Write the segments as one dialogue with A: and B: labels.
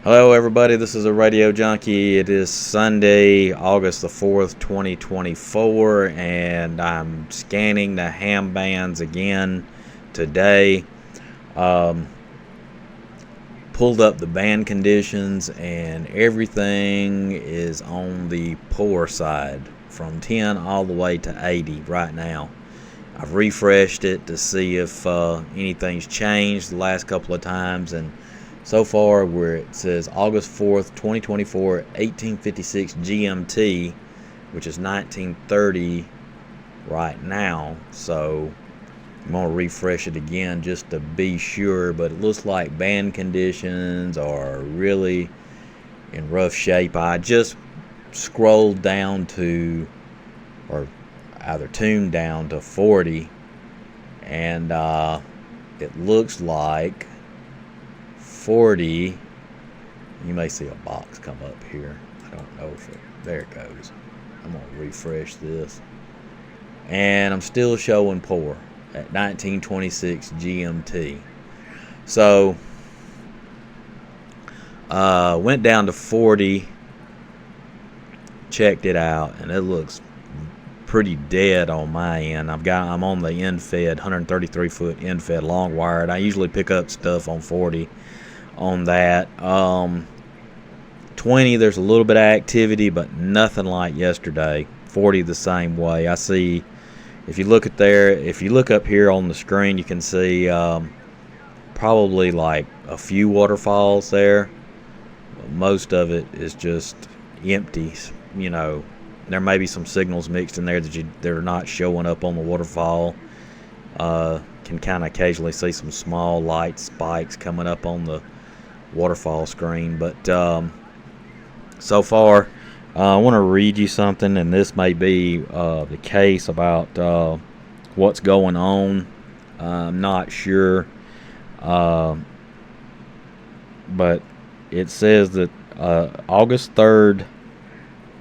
A: Hello, everybody. This is a Radio Junkie. It is Sunday, August the 4th, 2024, and I'm scanning the ham bands again today. Pulled up the band conditions, and everything is on the poor side from 10 all the way to 80 right now. I've refreshed it to see if anything's changed the last couple of times, and so far where it says August 4th, 2024, 1856 GMT, which is 1930 right now. So I'm going to refresh it again just to be sure, but it looks like band conditions are really in rough shape. I just scrolled down to, or either tuned down to 40, and it looks like 40. You may see a box come up here. I don't know if there it goes. I'm going to refresh this, and I'm still showing poor at 1926 GMT. So went down to 40, checked it out, and it looks pretty dead on my end. I'm on the end fed 133 foot end fed long wired. I usually pick up stuff on 40 on that. 20, there's a little bit of activity, but nothing like yesterday. 40 the same way. I see, if you look up here on the screen, you can see probably like a few waterfalls there. Most of it is just empty. There may be some signals mixed in there that are not showing up on the waterfall. Can kind of occasionally see some small light spikes coming up on the waterfall screen. But so far, I want to read you something, and this may be the case about what's going on. I'm not sure. But it says that August 3rd,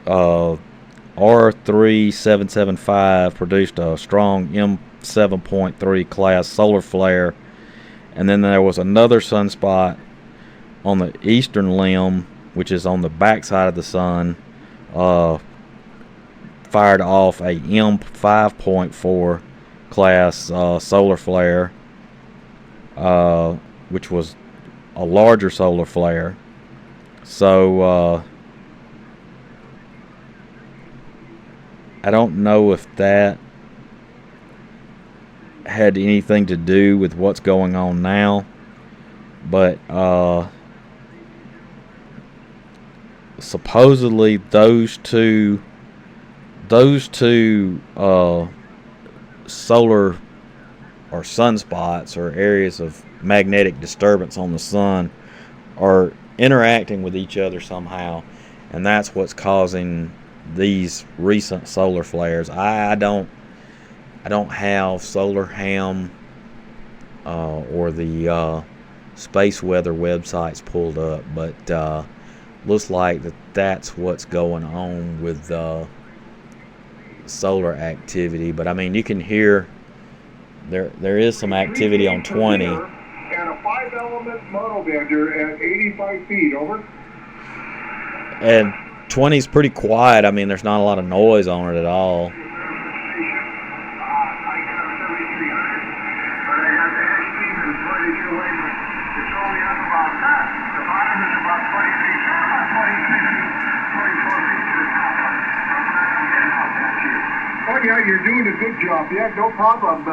A: R3775 produced a strong M7.3 class solar flare, and then there was another sunspot on the eastern limb, which is on the backside of the sun, fired off a M5.4 class solar flare, which was a larger solar flare. So I don't know if that had anything to do with what's going on now, but supposedly those two solar or sunspots, or areas of magnetic disturbance on the sun, are interacting with each other somehow, and that's what's causing these recent solar flares. I don't have Solar Ham or the space weather websites pulled up, but looks like that's what's going on with solar activity. But I mean, you can hear there is some activity on 20.
B: And a 5-element monobender at 85 feet, over.
A: And 20 is pretty quiet. I mean, there's not a lot of noise on it at all.
B: Oh yeah, you're doing a good job. Yeah, no problem.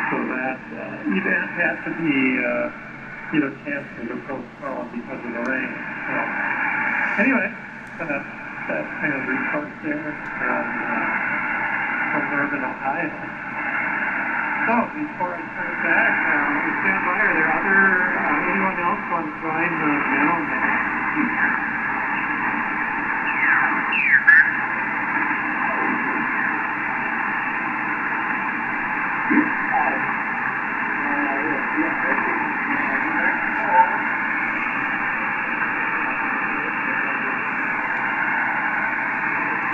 C: So that event had to be, canceled or postponed because of the rain. So anyway, that kind of report there from Urban, Ohio. So before I turn it back, stand by. Are there anyone else on Prime Mailman?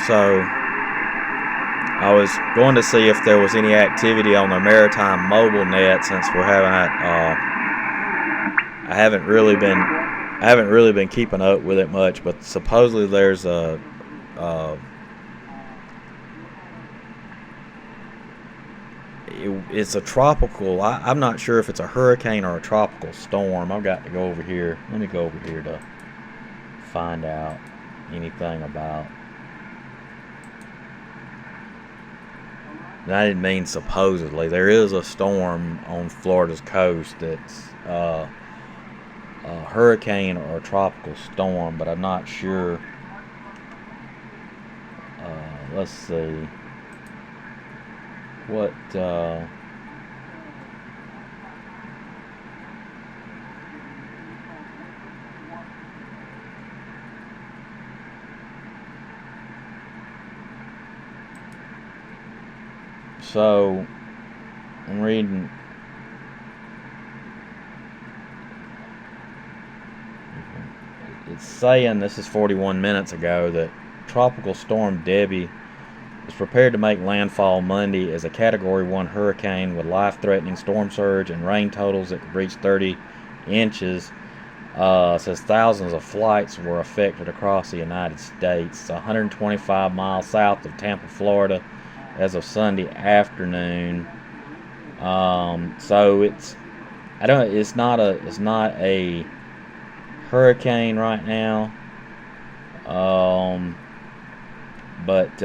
A: So I was going to see if there was any activity on the Maritime Mobile Net, since we're having I haven't really been keeping up with it much, but supposedly there's it's a tropical. I'm not sure if it's a hurricane or a tropical storm. I've got to go over here. Let me go over here to find out anything about. And I didn't mean supposedly. There is a storm on Florida's coast that's a hurricane or a tropical storm, but I'm not sure. Let's see. What so I'm reading. It's saying, this is 41 minutes ago, that Tropical Storm Debbie is prepared to make landfall Monday as a Category 1 hurricane with life-threatening storm surge and rain totals that could reach 30 inches. Says thousands of flights were affected across the United States. It's 125 miles south of Tampa, Florida, as of Sunday afternoon. So it's not a hurricane right now. But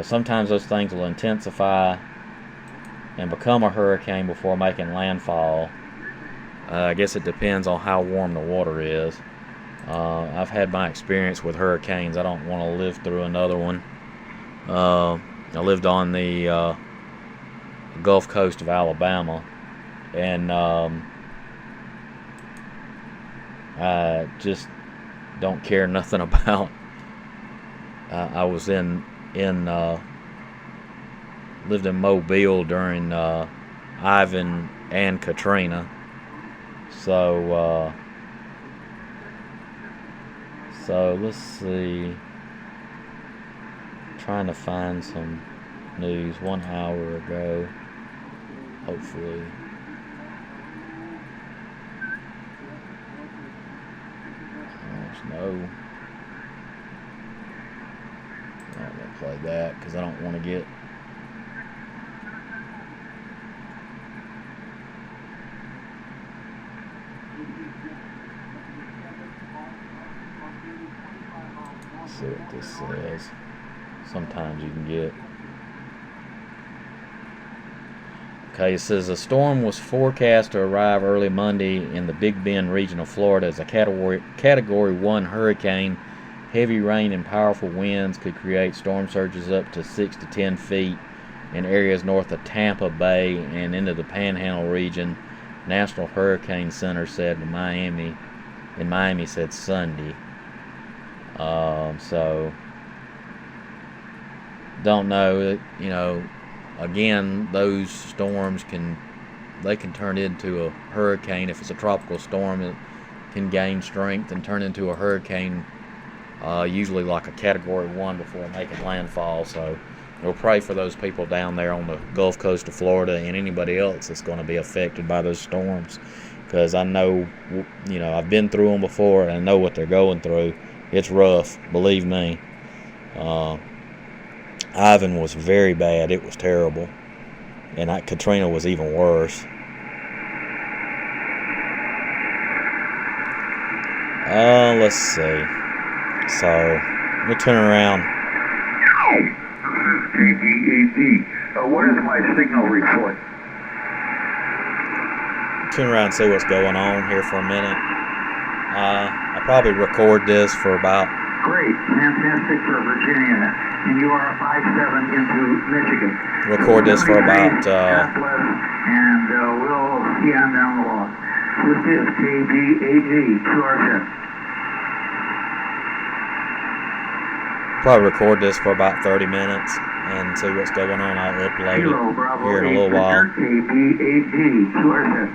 A: sometimes those things will intensify and become a hurricane before making landfall. I guess it depends on how warm the water is. I've had my experience with hurricanes. I don't want to live through another one. I lived on the Gulf Coast of Alabama, and I just don't care nothing about. I was lived in Mobile during Ivan and Katrina, so let's see. Trying to find some news 1 hour ago, hopefully. No, I'm not going to play that because I don't want to get see what this says. Sometimes you can get. Okay, it says a storm was forecast to arrive early Monday in the Big Bend region of Florida as a Category 1 hurricane. Heavy rain and powerful winds could create storm surges up to 6 to 10 feet in areas north of Tampa Bay and into the Panhandle region. National Hurricane Center said in Miami said Sunday. So don't know. Again, those storms can turn into a hurricane. If it's a tropical storm, it can gain strength and turn into a hurricane, usually like a Category 1 before making landfall. So we'll pray for those people down there on the Gulf Coast of Florida and anybody else that's going to be affected by those storms, because I know, I've been through them before and I know what they're going through. It's rough, believe me. Ivan was very bad. It was terrible. And Katrina was even worse. Let's see. So, we'll turn around.
D: KBAD. What is my signal report?
A: Turn around and see what's going on here for a minute. I'll probably record this for about...
D: Great. Fantastic for Virginia. And you are 5-7 into Michigan.
A: Record this for about...
D: God bless, and we'll see on down the law. This is KBAG, 2RZ.
A: Probably record this for about 30 minutes and see what's going on. I'll upload it here in a little while.
D: KBAG, 2RZ.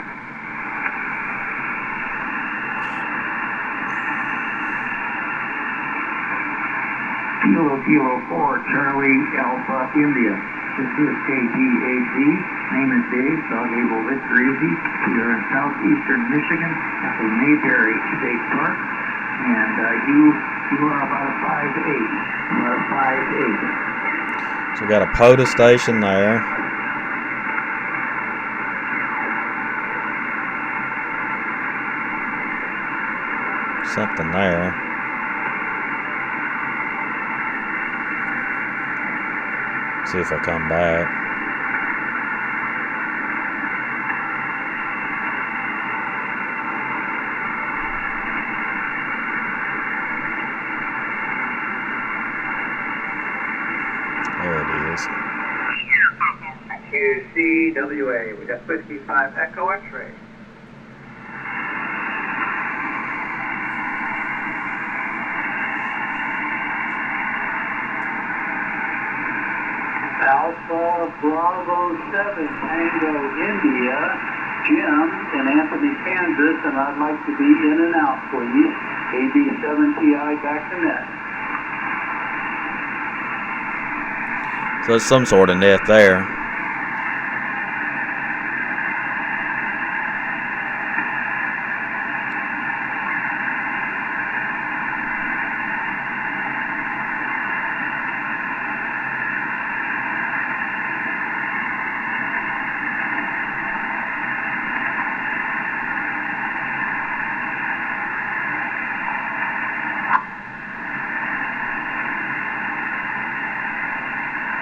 D: Kilo 4, Charlie Alpha India. This is KGAG. Name is Dave, Dog Able Victor Easy. We are in southeastern Michigan at the Mayberry State Park. And you are about a 5'8". You are a 5'8".
A: So we got a POTA station there. Something there. See if I come back. There it is.
E: QCWA, we got 55 Echo X-ray.
D: Alpha Bravo 7 Tango India, Jim in Anthony, Kansas, and I'd like to be in and out, please. AB7TI back to net.
A: So there's some sort of net there.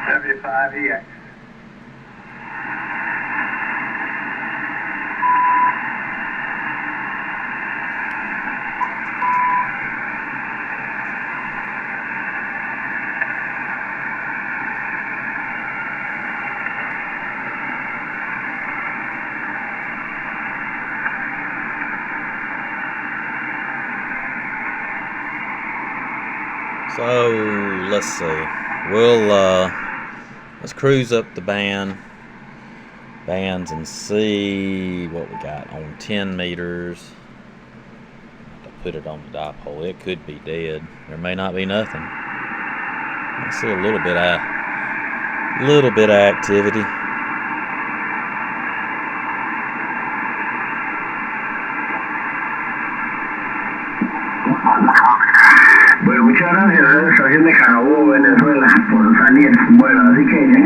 E: W5EX.
A: So let's see. Let's cruise up the bands and see what we got on 10 meters. I have to put it on the dipole. It could be dead. There may not be nothing. I see a little bit of activity.
D: Bueno, muchas gracias a la estación de Carabobo, Venezuela, por salir. Bueno, así que no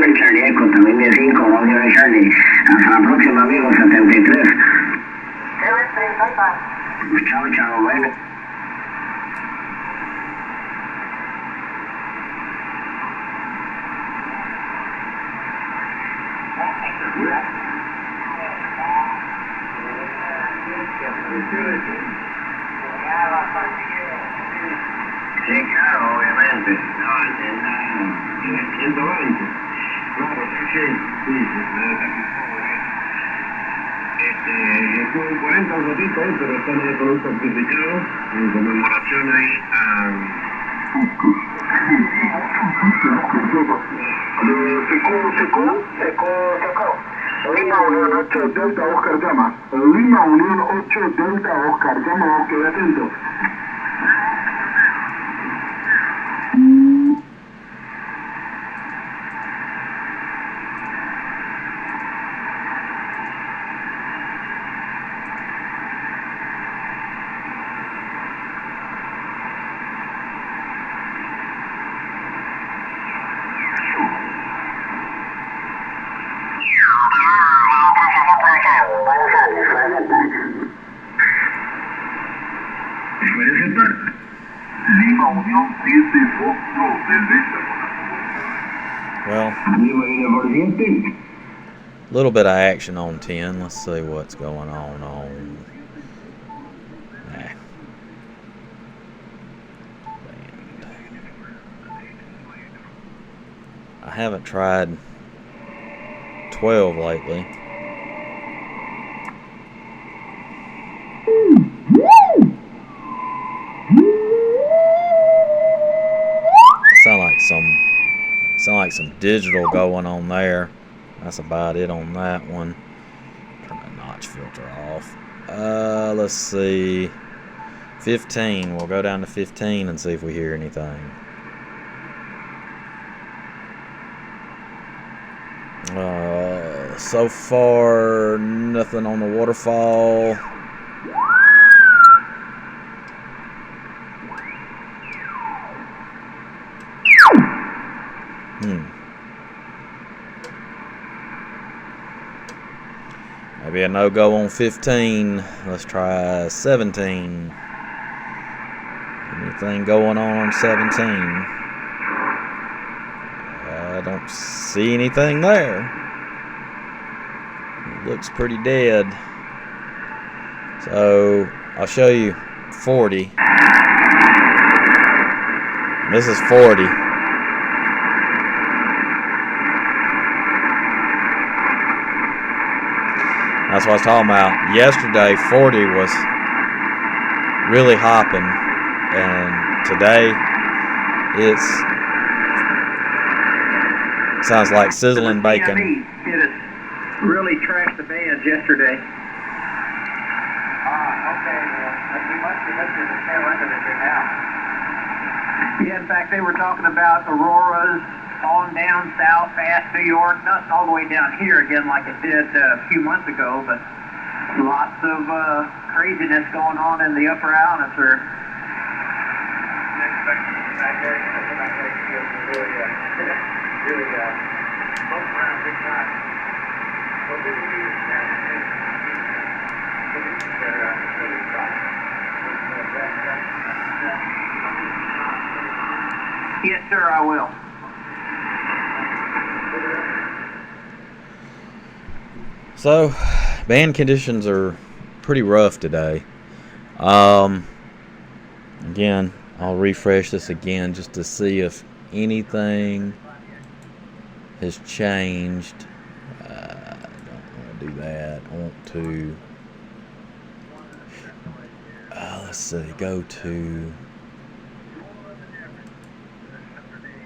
D: en Charlie Echo, también de 5, Romeo de Charlie. Hasta la próxima, amigos, 73. Chao, chao, bueno. Sí, claro, obviamente. No, en el 120. Claro, sí. Estuvo en 40 un ratito, pero están con un certificado en conmemoración ahí a... Secó. Lima Unión 8 Delta Oscar llama. Lima Unión 8 Delta Oscar llama, quede atento.
A: Well, a little bit of action on 10. Let's see what's going on. I haven't tried 12 lately. Sound like some digital going on there. That's about it on that one. Turn the notch filter off. Let's see. 15. We'll go down to 15 and see if we hear anything. So far, nothing on the waterfall. Maybe a no-go on 15. Let's try 17. Anything going on 17? I don't see anything there. It looks pretty dead. So I'll show you 40. This is 40. That's what I was talking about. Yesterday, 40 was really hopping, and today it's sounds like sizzling bacon.
E: Did it really trash the bands yesterday? Okay. We must be listening to the tail end of it now. Yeah, in fact, they were talking about auroras on down south past New York, not all the way down here again like it did a few months ago, but lots of craziness going on in the upper atmosphere. Yes, sir, I will.
A: So, band conditions are pretty rough today. Again, I'll refresh this again just to see if anything has changed. I don't want to do that. I want to, let's see, go to,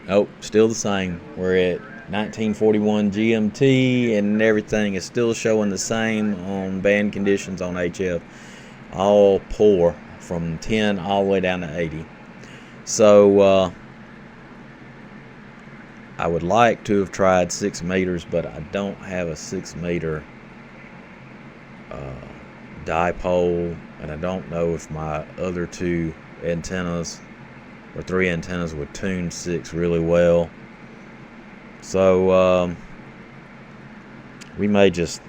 A: oh, still the same. We're at 1941 GMT, and everything is still showing the same on band conditions on HF. All poor from 10 all the way down to 80. So I would like to have tried 6 meters, but I don't have a 6 meter dipole, and I don't know if my other 2 antennas or 3 antennas would tune 6 really well. So we may just,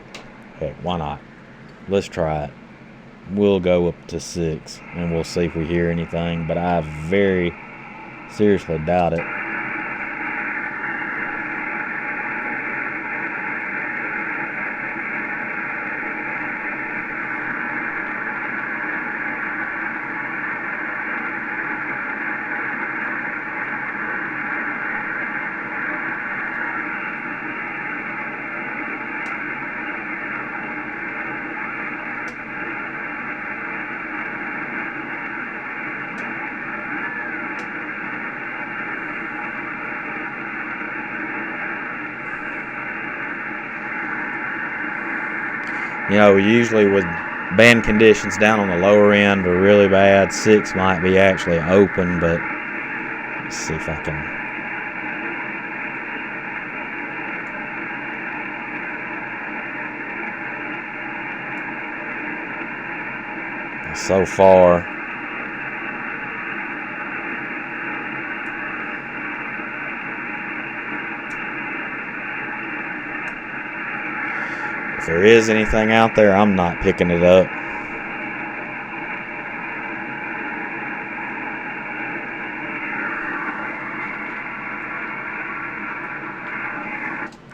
A: heck, why not? Let's try it. We'll go up to 6 and we'll see if we hear anything, but I very seriously doubt it. You know, usually with band conditions down on the lower end are really bad, 6 might be actually open, but let's see if I can. So far, if there is anything out there, I'm not picking it up.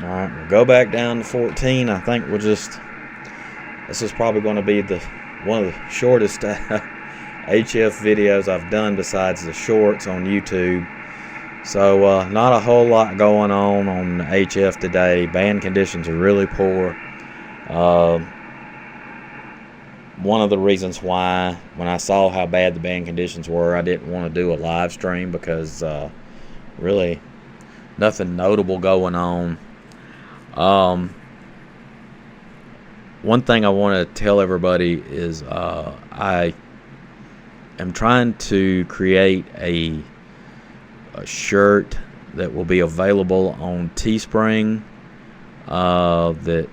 A: Alright, we'll go back down to 14. I think we'll just, this is probably going to be one of the shortest HF videos I've done besides the shorts on YouTube. So not a whole lot going on HF today. Band conditions are really poor. One of the reasons why, when I saw how bad the band conditions were, I didn't want to do a live stream because really nothing notable going on. One thing I want to tell everybody is I am trying to create a shirt that will be available on Teespring, that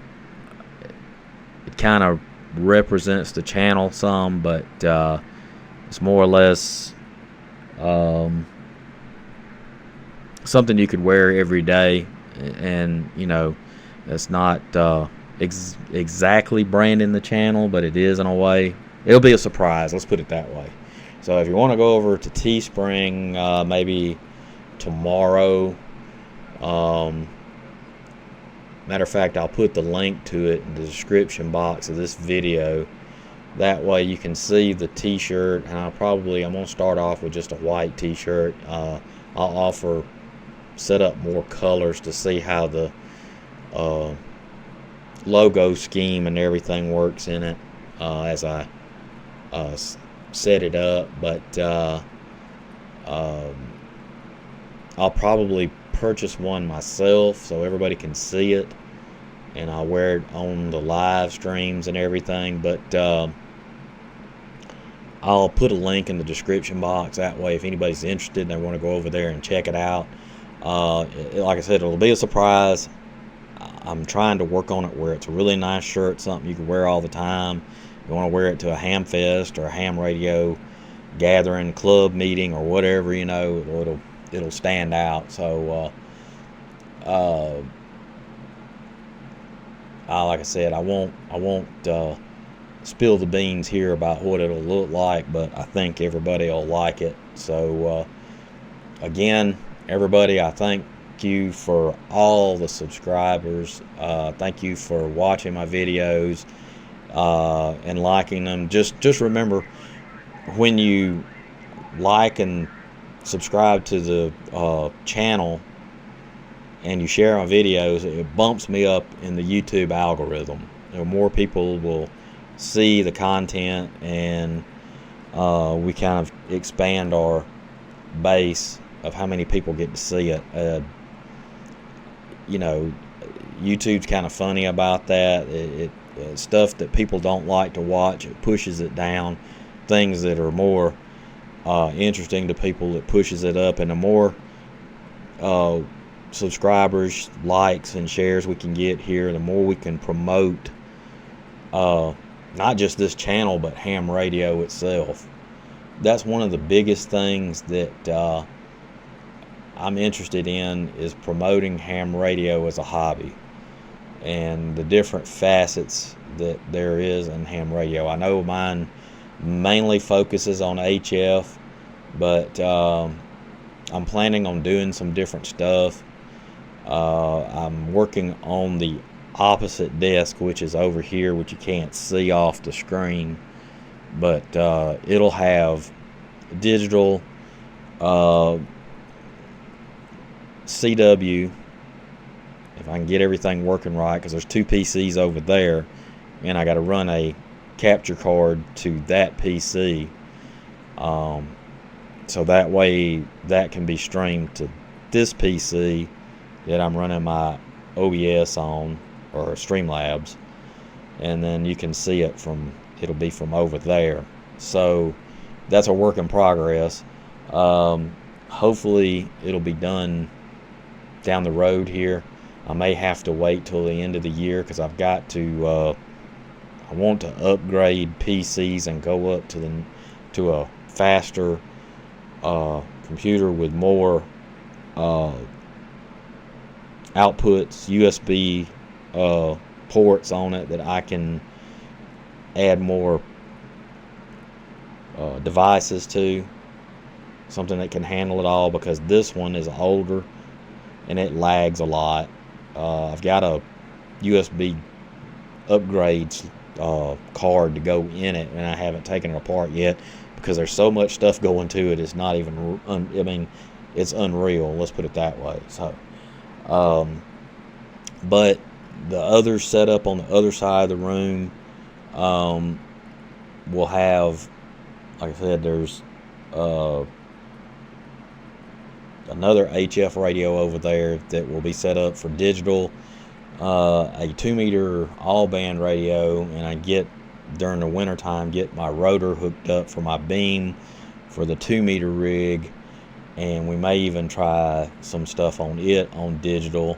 A: it kind of represents the channel some, but it's more or less something you could wear every day, and it's not exactly branding the channel, but it is in a way. It'll be a surprise, let's put it that way. So if you want to go over to Teespring, maybe tomorrow, matter of fact, I'll put the link to it in the description box of this video. That way you can see the t-shirt, and I'm going to start off with just a white t-shirt. I'll set up more colors to see how the logo scheme and everything works in it as I set it up. But I'll probably purchase one myself so everybody can see it, and I'll wear it on the live streams and everything. But I'll put a link in the description box. That way, if anybody's interested and they want to go over there and check it out, like I said, it'll be a surprise. I'm trying to work on it where it's a really nice shirt, something you can wear all the time. You want to wear it to a ham fest or a ham radio gathering, club meeting, or whatever, it'll stand out. So like I said, I won't spill the beans here about what it'll look like, but I think everybody will like it. So again, everybody, I thank you for all the subscribers. Thank you for watching my videos and liking them. Just remember, when you like and subscribe to the channel and you share my videos, it bumps me up in the YouTube algorithm. More people will see the content, and we kind of expand our base of how many people get to see it. YouTube's kind of funny about that. It stuff that people don't like to watch, it pushes it down. Things that are more interesting to people, it pushes it up. And the more subscribers, likes, and shares we can get here, the more we can promote not just this channel, but ham radio itself. That's one of the biggest things that I'm interested in, is promoting ham radio as a hobby and the different facets that there is in ham radio. I know mine mainly focuses on HF, but I'm planning on doing some different stuff. I'm working on the opposite desk, which is over here, which you can't see off the screen, but it'll have digital CW, if I can get everything working right, because there's two PCs over there, and I got to run a capture card to that PC, so that way that can be streamed to this PC that I'm running my OBS on, or Streamlabs, and then you can see it it'll be from over there. So that's a work in progress. Hopefully it'll be done down the road here. I may have to wait till the end of the year, because I've got to I want to upgrade PCs and go up to a faster computer with more outputs, USB ports on it, that I can add more devices to, something that can handle it all, because this one is older and it lags a lot. I've got a USB upgrades card to go in it, and I haven't taken it apart yet, because there's so much stuff going to it. It's not even it's unreal, let's put it that way. So but the other setup on the other side of the room will have, like I said, there's another HF radio over there that will be set up for digital, a 2-meter all band radio, and I get during the wintertime get my rotor hooked up for my beam for the 2-meter rig, and we may even try some stuff on it on digital.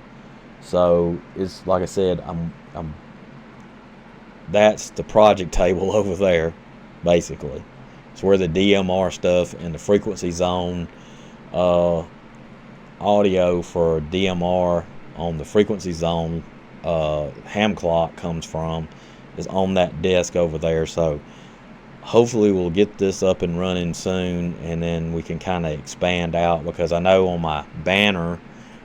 A: So it's like I said, that's the project table over there, basically. It's where the DMR stuff and the frequency zone audio for DMR on the frequency zone ham clock comes from, is on that desk over there. So hopefully we'll get this up and running soon, and then we can kind of expand out, because I know on my banner,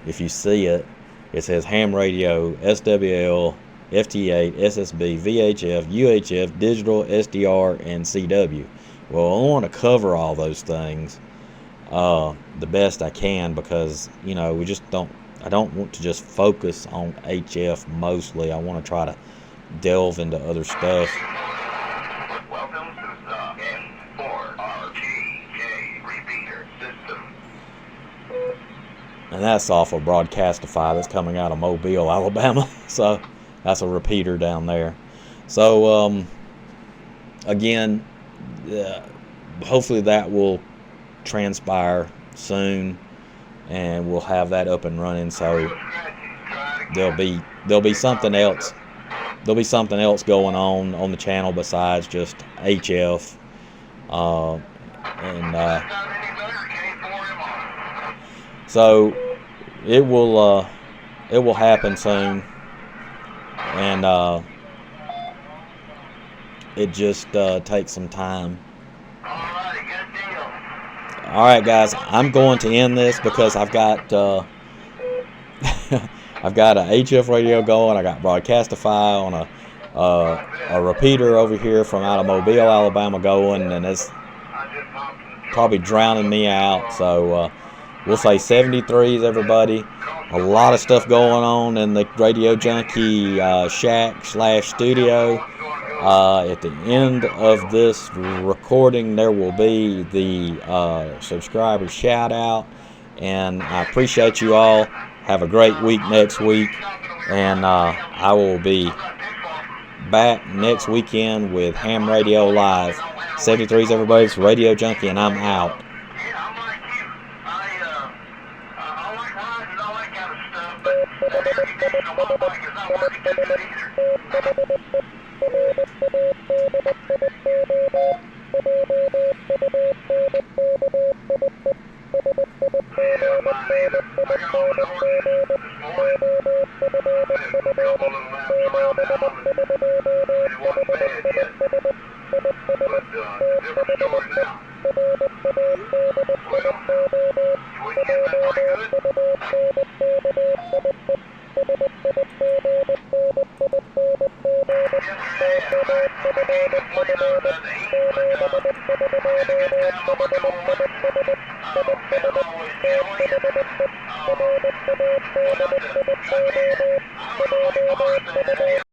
A: if you see it, it says ham radio, SWL, FT8, SSB, VHF, UHF, digital, SDR, and CW. Well, I want to cover all those things the best I can, because we just I don't want to just focus on HF mostly. I want to try to delve into other stuff.
F: Welcome to the N4RGJ repeater system.
A: And that's off of Broadcastify, that's coming out of Mobile, Alabama. So that's a repeater down there. So again, hopefully that will transpire soon, and we'll have that up and running. So there'll be something else. There'll be something else going on the channel besides just HF. So it will happen soon, and it just takes some time. All right, guys, I'm going to end this because I've got I've got a HF radio going. I got Broadcastify on a repeater over here from out of Mobile, Alabama going, and it's probably drowning me out. So we'll say 73s, everybody. A lot of stuff going on in the Radio Junkie shack/studio. At the end of this recording, there will be the subscriber shout out, and I appreciate you all. Have a great week next week, and I will be back next weekend with Ham Radio Live. 73s, everybody. It's Radio Junkie, and I'm out.
F: Yeah, mine either. I got all the horses this morning. Had a couple little laps around the house. It wasn't bad yet. But different story now. Well, your weekend been pretty good? Yes, it has. I can't complain other than the heat, but had a good time over doing